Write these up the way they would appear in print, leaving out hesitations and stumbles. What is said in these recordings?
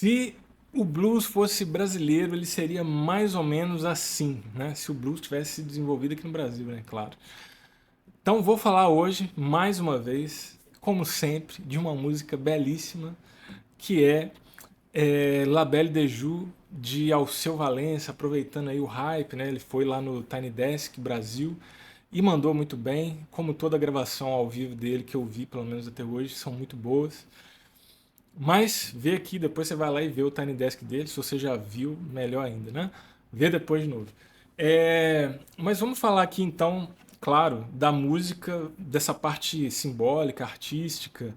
Se o blues fosse brasileiro, ele seria mais ou menos assim, né? Se o blues tivesse se desenvolvido aqui no Brasil, né? Claro. Então vou falar hoje, mais uma vez, como sempre, de uma música belíssima, que é La Belle de Joux, de Alceu Valença, aproveitando aí o hype, né? Ele foi lá no Tiny Desk Brasil e mandou muito bem, como toda a gravação ao vivo dele que eu vi, pelo menos até hoje, são muito boas. Mas vê aqui, depois você vai lá e vê o Tiny Desk dele, se você já viu, melhor ainda, né? Vê depois de novo. Mas vamos falar aqui então, claro, da música, dessa parte simbólica, artística,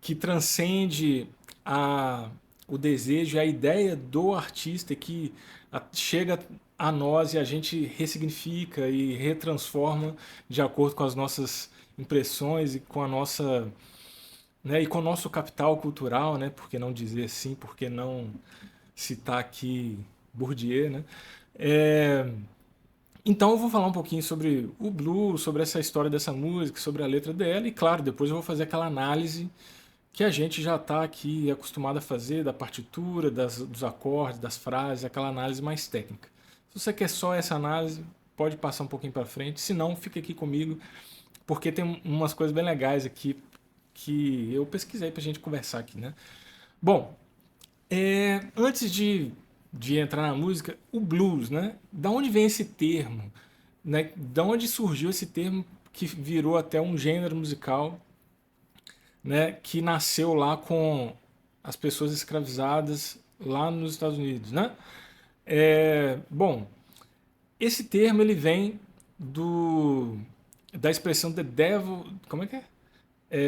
que transcende a, o desejo e a ideia do artista que chega a nós e a gente ressignifica e retransforma de acordo com as nossas impressões e com a nossa, né, e com o nosso capital cultural, né, por que não dizer assim, por que não citar aqui Bourdieu, né? É, então eu vou falar um pouquinho sobre o blues, sobre essa história dessa música, sobre a letra dela e claro, depois eu vou fazer aquela análise que a gente já está aqui acostumado a fazer da partitura, dos acordes, das frases, aquela análise mais técnica. Se você quer só essa análise, pode passar um pouquinho para frente, se não, fica aqui comigo, porque tem umas coisas bem legais aqui que eu pesquisei para a gente conversar aqui, né? Bom, antes de entrar na música, o blues, né? Da onde vem esse termo? Né? Da onde surgiu esse termo que virou até um gênero musical, né? Que nasceu lá com as pessoas escravizadas lá nos Estados Unidos, né? Bom, esse termo ele vem do da expressão the devil, como é que é?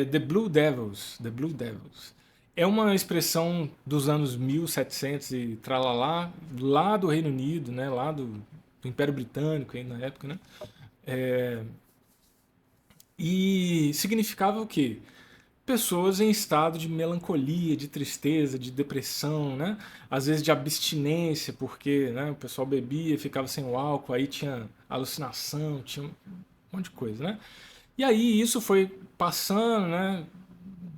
The Blue Devils, The Blue Devils. É uma expressão dos anos 1700 e tralalá, lá do Reino Unido, né, lá do Império Britânico aí na época, né? E significava o quê? Pessoas em estado de melancolia, de tristeza, de depressão, né? Às vezes de abstinência, porque né, o pessoal bebia, ficava sem o álcool, aí tinha alucinação, tinha um monte de coisa, né? E aí isso foi passando, né?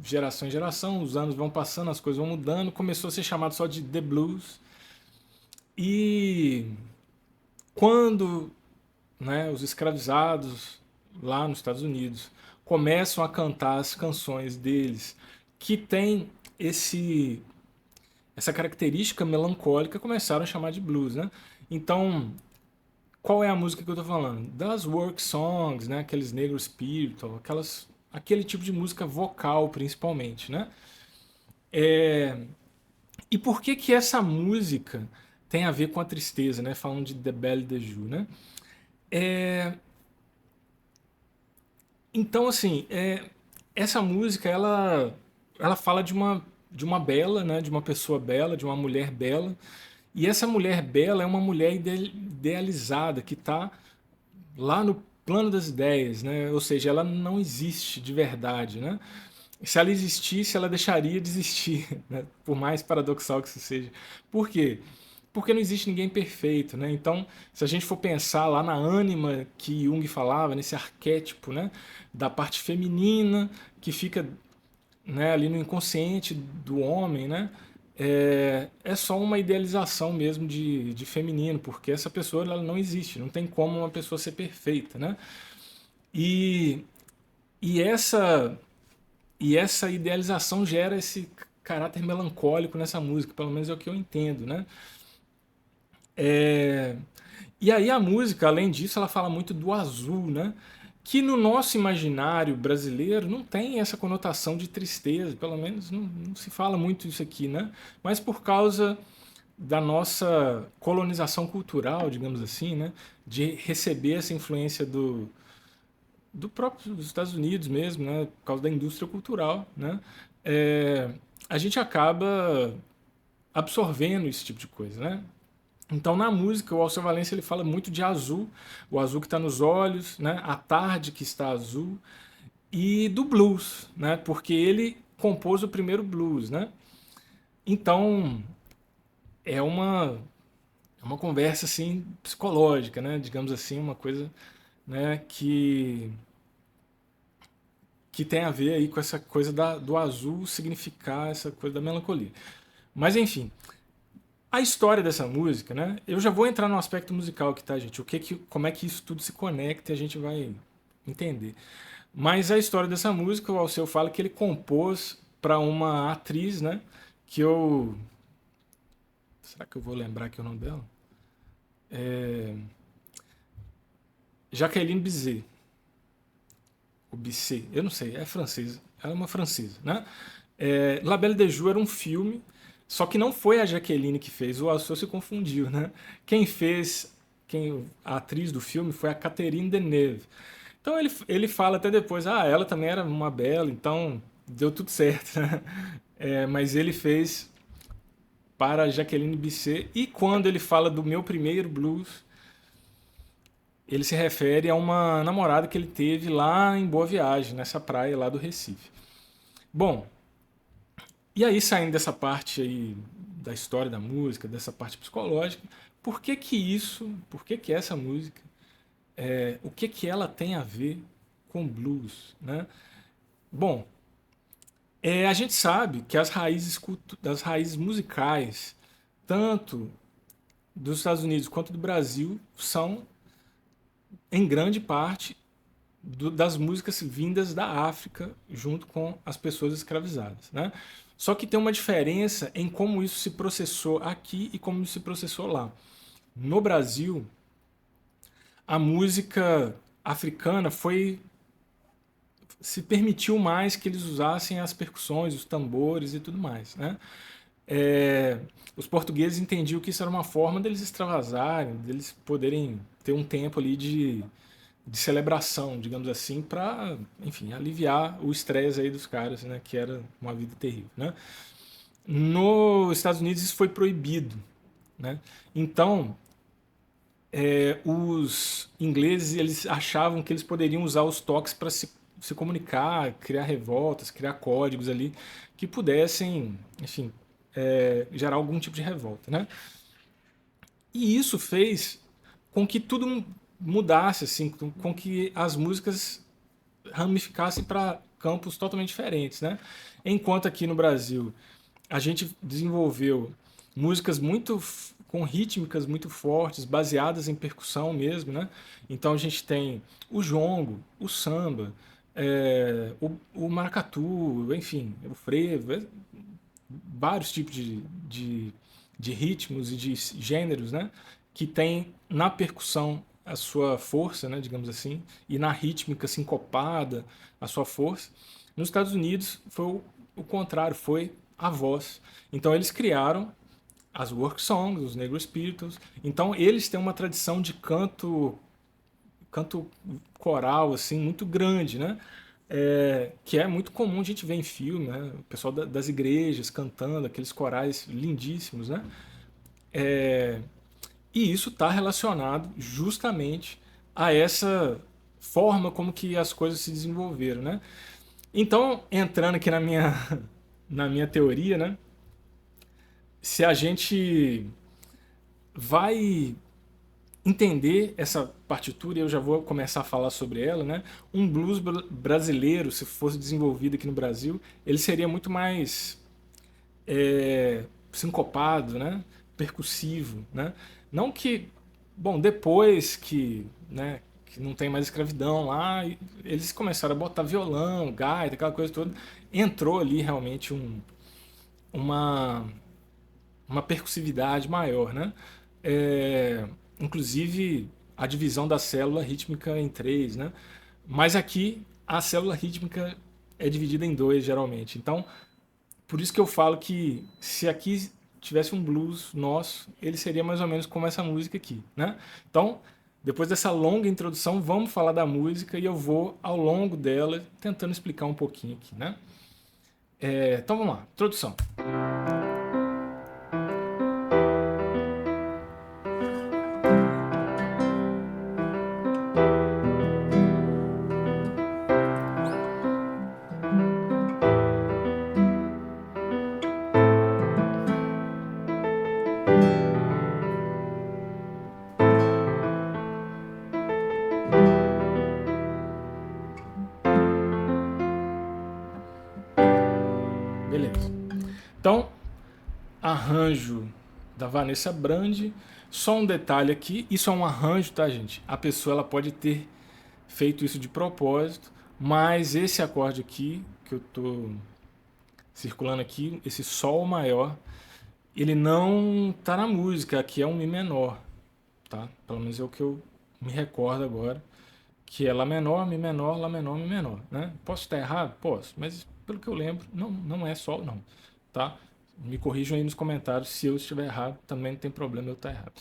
Geração em geração, os anos vão passando, as coisas vão mudando, começou a ser chamado só de The Blues. E quando né, os escravizados lá nos Estados Unidos começam a cantar as canções deles que tem essa característica melancólica, começaram a chamar de blues, né? Então, qual é a música que eu estou falando? Das work songs, né? Aqueles negro spiritual, aquele tipo de música vocal principalmente, né? E por que que essa música tem a ver com a tristeza, né? Falando de The Belle de Joux, né? Então, assim, essa música, ela fala de uma bela, né? De uma pessoa bela, de uma mulher bela. E essa mulher bela é uma mulher idealizada, que está lá no plano das ideias, né? Ou seja, ela não existe de verdade, né? Se ela existisse, ela deixaria de existir, né? Por mais paradoxal que isso seja. Por quê? Porque não existe ninguém perfeito, né? Então, se a gente for pensar lá na ânima que Jung falava, nesse arquétipo, né, da parte feminina que fica, né, ali no inconsciente do homem, né, é só uma idealização mesmo de feminino, porque essa pessoa ela não existe, não tem como uma pessoa ser perfeita, né? E, e essa e essa idealização gera esse caráter melancólico nessa música, pelo menos é o que eu entendo, né? É, E aí a música, além disso, ela fala muito do azul, né? Que no nosso imaginário brasileiro não tem essa conotação de tristeza, pelo menos não se fala muito isso aqui, né? Mas por causa da nossa colonização cultural, digamos assim, né? De receber essa influência do próprio dos Estados Unidos mesmo, né? Por causa da indústria cultural, né? É, a gente acaba absorvendo esse tipo de coisa, né? Então na música o Alceu Valença ele fala muito de azul, o azul que está nos olhos, né? A tarde que está azul e do blues, né? Porque ele compôs o primeiro blues, né? Então é uma conversa assim psicológica, né? Digamos assim, uma coisa, né? Que tem a ver aí com essa coisa do azul significar essa coisa da melancolia. Mas enfim, a história dessa música, né? Eu já vou entrar no aspecto musical aqui, tá, gente? Como é que isso tudo se conecta e a gente vai entender. Mas a história dessa música, o Alceu fala que ele compôs para uma atriz, né? Que eu. Será que eu vou lembrar aqui o nome dela? Jacqueline Bisset. O Bisset, eu não sei, é francesa. Ela é uma francesa, né? La Belle de Jour era um filme, só que não foi a Jaqueline que fez, o Alceu se confundiu, né? Quem fez, a atriz do filme foi a Catherine Deneuve. Então ele fala até depois, ela também era uma bela, então deu tudo certo, né? Mas ele fez para a Jacqueline Bisset, e quando ele fala do meu primeiro blues, ele se refere a uma namorada que ele teve lá em Boa Viagem, nessa praia lá do Recife. Bom, e aí saindo dessa parte aí da história da música, dessa parte psicológica, por que que essa música, o que que ela tem a ver com blues, né? Bom, a gente sabe que das raízes musicais, tanto dos Estados Unidos quanto do Brasil, são em grande parte das músicas vindas da África junto com as pessoas escravizadas, né? Só que tem uma diferença em como isso se processou aqui e como isso se processou lá. No Brasil, a música africana se permitiu mais que eles usassem as percussões, os tambores e tudo mais, né? Os portugueses entendiam que isso era uma forma deles extravasarem, deles poderem ter um tempo ali de celebração, digamos assim, para, enfim, aliviar o estresse aí dos caras, né, que era uma vida terrível, né? Nos Estados Unidos isso foi proibido, né? Então, os ingleses eles achavam que eles poderiam usar os toques para se comunicar, criar revoltas, criar códigos ali que pudessem, enfim, gerar algum tipo de revolta, né? E isso fez com que tudo mudasse, assim, com que as músicas ramificassem para campos totalmente diferentes, né? Enquanto aqui no Brasil a gente desenvolveu músicas com rítmicas muito fortes, baseadas em percussão mesmo, né? Então a gente tem o jongo, o samba, o maracatu, enfim, o frevo, vários tipos de ritmos e de gêneros, né? Que tem na percussão a sua força, né, digamos assim, e na rítmica sincopada a sua força. Nos Estados Unidos foi o contrário, foi a voz. Então eles criaram as work songs, os Negro Spirituals. Então eles têm uma tradição de canto coral assim muito grande, né? Que é muito comum a gente ver em filme, né? O pessoal das igrejas cantando aqueles corais lindíssimos, né? E isso está relacionado justamente a essa forma como que as coisas se desenvolveram, né? Então, entrando aqui na minha teoria, né? Se a gente vai entender essa partitura, e eu já vou começar a falar sobre ela, né? Um blues brasileiro, se fosse desenvolvido aqui no Brasil, ele seria muito mais sincopado, né? Percussivo, né? Não que, bom, depois né, que não tem mais escravidão lá, eles começaram a botar violão, gaita, aquela coisa toda, entrou ali realmente uma uma percussividade maior, né? Inclusive a divisão da célula rítmica em três, né? Mas aqui a célula rítmica é dividida em dois geralmente. Então, por isso que eu falo que se aqui tivesse um blues nosso, ele seria mais ou menos como essa música aqui, né? Então, depois dessa longa introdução, vamos falar da música e eu vou ao longo dela tentando explicar um pouquinho aqui, né? Então vamos lá, introdução. Beleza. Então, arranjo da Vanessa Brandi. Só um detalhe aqui, isso é um arranjo, tá, gente? A pessoa ela pode ter feito isso de propósito, mas esse acorde aqui, que eu tô circulando aqui, esse Sol maior, ele não tá na música, aqui é um Mi menor, tá? Pelo menos é o que eu me recordo agora, que é Lá menor, Mi menor, Lá menor, Mi menor, né? Posso estar errado? Posso, mas pelo que eu lembro, não é Sol, não, tá? Me corrijam aí nos comentários se eu estiver errado, também não tem problema eu estar errado.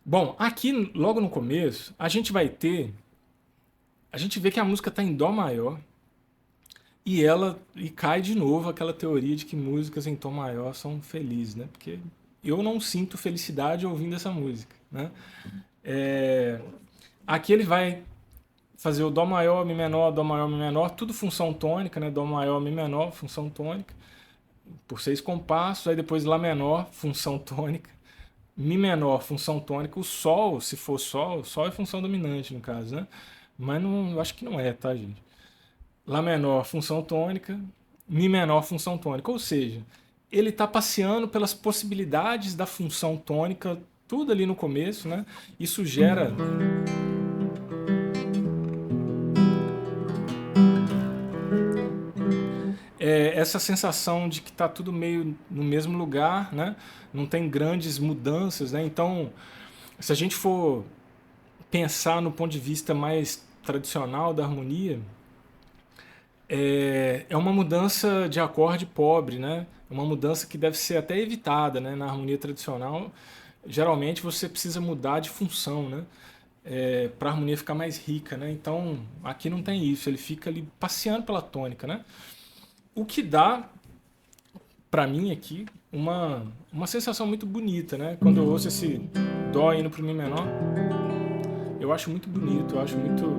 Bom, aqui logo no começo, a gente vê que a música está em Dó maior e cai de novo aquela teoria de que músicas em tom maior são felizes, né? Porque eu não sinto felicidade ouvindo essa música, né? É, aqui ele vai fazer o Dó maior, Mi menor, tudo função tônica, né? Dó maior, Mi menor, função tônica, por 6 compassos, aí depois Lá menor, função tônica, Mi menor, função tônica, o Sol, se for Sol é função dominante no caso, né? Mas não, eu acho que não é, tá, gente? Lá menor, função tônica, Mi menor, função tônica. Ou seja, ele está passeando pelas possibilidades da função tônica, tudo ali no começo, né? Isso gera essa sensação de que está tudo meio no mesmo lugar, né? Não tem grandes mudanças, né? Então, se a gente for pensar no ponto de vista mais tradicional da harmonia, é uma mudança de acorde pobre, né? É uma mudança que deve ser até evitada, né? Na harmonia tradicional, geralmente você precisa mudar de função, né? Para a harmonia ficar mais rica, né? Então aqui não tem isso, ele fica ali passeando pela tônica, né? O que dá para mim aqui uma sensação muito bonita, né? Quando eu ouço esse Dó indo pro Mi menor, eu acho muito bonito, eu acho muito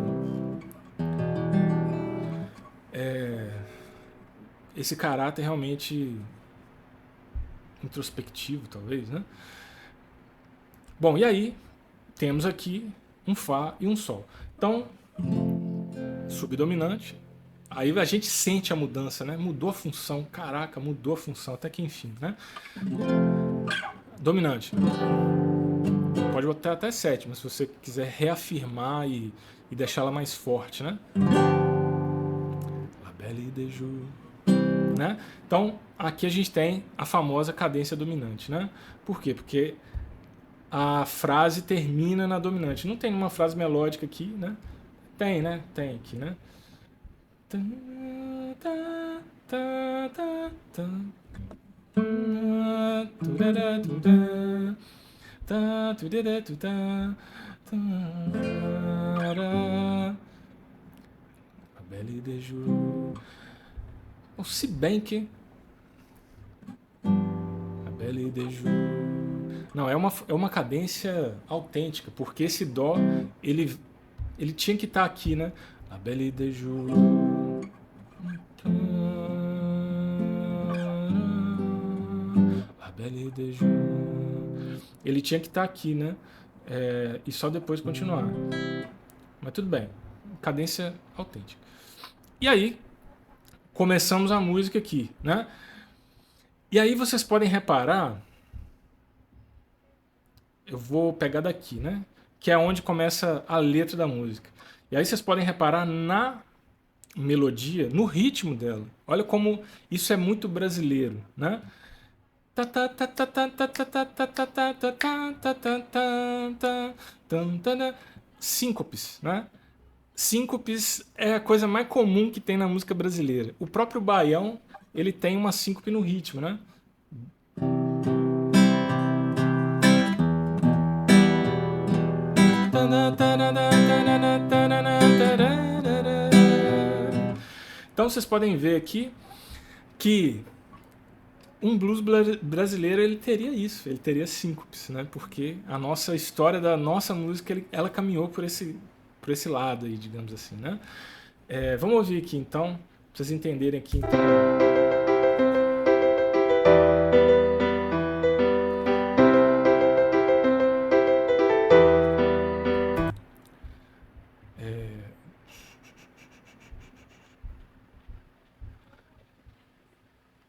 esse caráter realmente introspectivo, talvez, né? Bom, e aí temos aqui um Fá e um Sol. Então, subdominante. Aí a gente sente a mudança, né? Mudou a função, caraca, mudou a função, até que enfim, né? Dominante. Pode botar até sétima, se você quiser reafirmar e deixá-la mais forte, né? La Belle de Jour, né? Então, aqui a gente tem a famosa cadência dominante, né? Por quê? Porque a frase termina na dominante. Não tem uma frase melódica aqui, né? Tem, né? Tem aqui, né? A Belle de Jour. Se bem que a Belle de Jour. Não, é uma cadência autêntica, porque esse Dó, ele tinha que estar aqui, né? A Belle de Jour. A Belle de Jour. Ele tinha que estar aqui, né? E só depois continuar. Mas tudo bem. Cadência autêntica. E aí, começamos a música aqui, né? E aí vocês podem reparar, eu vou pegar daqui, né? Que é onde começa a letra da música. E aí vocês podem reparar na melodia, no ritmo dela. Olha como isso é muito brasileiro, né? Síncopes, né? Síncopes é a coisa mais comum que tem na música brasileira. O próprio baião, ele tem uma síncope no ritmo, né? Então vocês podem ver aqui que um blues brasileiro ele teria isso, ele teria síncopes, né? Porque a nossa história da nossa música ela caminhou por esse lado aí, digamos assim, né? Vamos ouvir aqui então, pra vocês entenderem aqui então.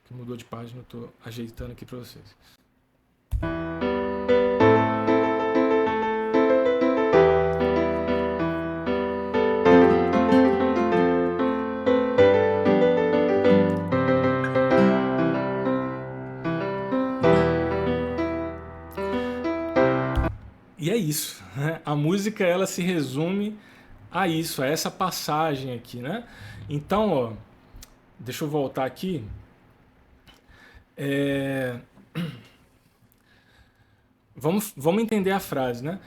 Que mudou de página tô ajeitando aqui para vocês. E é isso, né? A música ela se resume a isso, a essa passagem aqui, né? Então, ó, deixa eu voltar aqui. É, vamos entender a frase, né?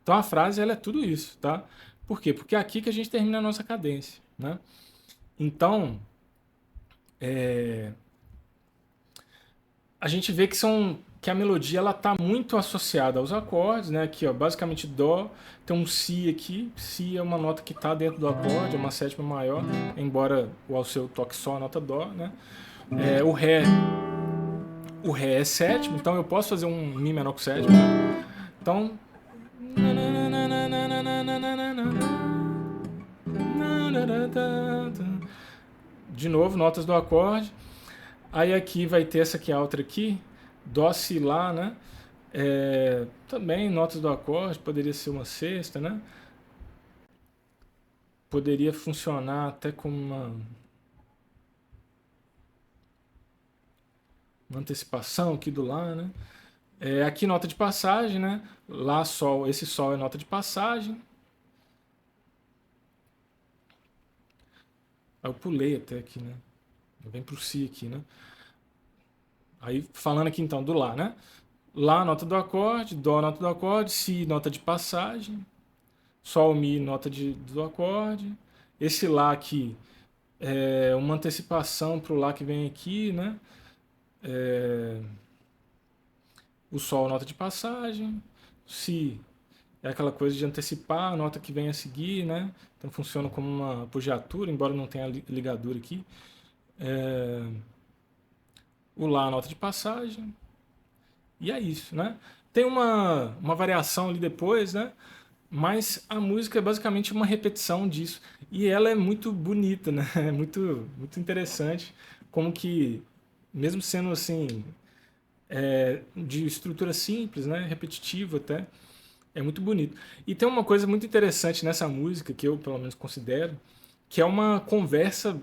Então a frase ela é tudo isso, tá? Por quê? Porque é aqui que a gente termina a nossa cadência, né? Então, a gente vê que a melodia ela tá muito associada aos acordes, né? Aqui, ó, basicamente dó, tem um si aqui, si é uma nota que está dentro do acorde, é uma sétima maior, embora o Alceu toque só a nota dó, né? O ré é sétimo, então eu posso fazer um mi menor com sétimo, né? Então, de novo, notas do acorde. Aí aqui vai ter essa aqui, a outra aqui, dó, si, lá, né? Também notas do acorde, poderia ser uma sexta, né? Poderia funcionar até como uma antecipação aqui do lá, né? Aqui nota de passagem, né? Lá sol, esse sol é nota de passagem. Aí eu pulei até aqui, né? Vem pro si aqui, né? Aí falando aqui então do lá, né? Lá nota do acorde, dó nota do acorde, si nota de passagem, sol mi nota do acorde. Esse lá aqui é uma antecipação pro lá que vem aqui, né? O sol nota de passagem, si é aquela coisa de antecipar a nota que vem a seguir, né? Então funciona como uma apogiatura, embora não tenha ligadura aqui. O lá nota de passagem. E é isso, né? Tem uma variação ali depois, né? Mas a música é basicamente uma repetição disso. E ela é muito bonita, né? É muito interessante como que, mesmo sendo assim, de estrutura simples, né? Repetitivo até, é muito bonito. E tem uma coisa muito interessante nessa música, que eu pelo menos considero, que é uma conversa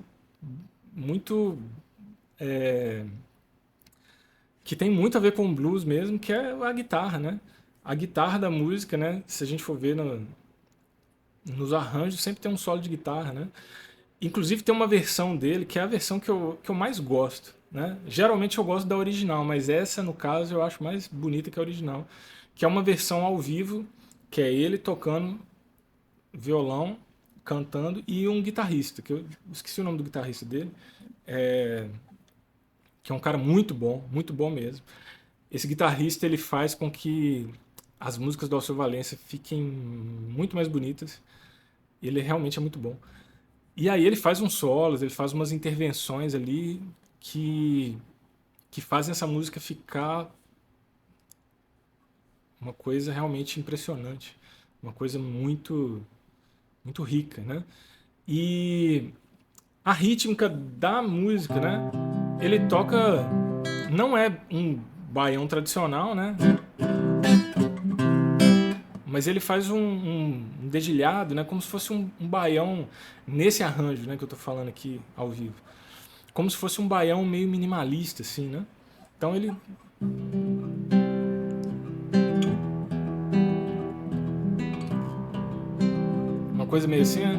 muito que tem muito a ver com o blues mesmo, que é a guitarra, né? A guitarra da música, né? Se a gente for ver nos arranjos, sempre tem um solo de guitarra, né? Inclusive tem uma versão dele, que é a versão que eu mais gosto, né? Geralmente eu gosto da original, mas essa, no caso, eu acho mais bonita que a original, que é uma versão ao vivo, que é ele tocando violão, cantando, e um guitarrista, que eu esqueci o nome do guitarrista dele, que é um cara muito bom mesmo. Esse guitarrista ele faz com que as músicas do Alceu Valença fiquem muito mais bonitas. Ele realmente é muito bom. E aí ele faz uns solos, ele faz umas intervenções ali que fazem essa música ficar uma coisa realmente impressionante, uma coisa muito rica, né? E a rítmica da música, né? Ele toca, não é um baião tradicional, né? Mas ele faz um dedilhado, né? Como se fosse um baião nesse arranjo, né? Que eu tô falando aqui ao vivo. Como se fosse um baião meio minimalista, assim, né? Então ele... Uma coisa meio assim, né?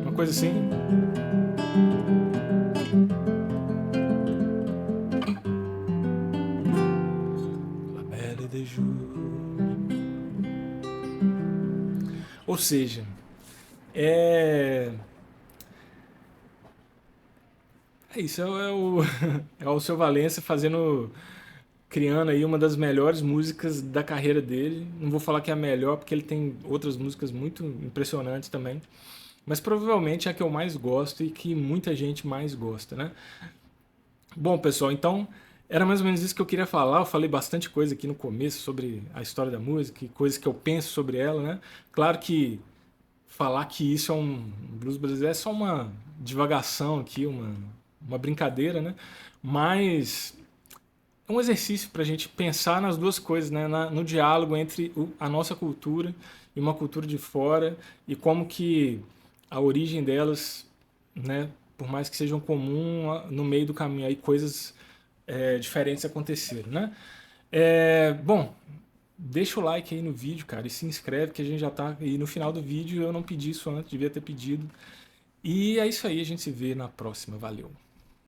Uma coisa assim. La Belle de Jour. Ou seja, É isso, é o Seu Valença criando aí uma das melhores músicas da carreira dele. Não vou falar que é a melhor, porque ele tem outras músicas muito impressionantes também. Mas provavelmente é a que eu mais gosto e que muita gente mais gosta, né? Bom, pessoal, então era mais ou menos isso que eu queria falar. Eu falei bastante coisa aqui no começo sobre a história da música e coisas que eu penso sobre ela, né? Claro que falar que isso é um blues brasileiro é só uma divagação aqui, uma brincadeira, né? Mas é um exercício para a gente pensar nas duas coisas, né? No diálogo entre a nossa cultura e uma cultura de fora e como que a origem delas, né? Por mais que sejam comum, no meio do caminho aí coisas diferentes aconteceram, né? Bom, deixa o like aí no vídeo, cara, e se inscreve que a gente já tá aí no final do vídeo. Eu não pedi isso antes, devia ter pedido. E é isso aí, a gente se vê na próxima. Valeu!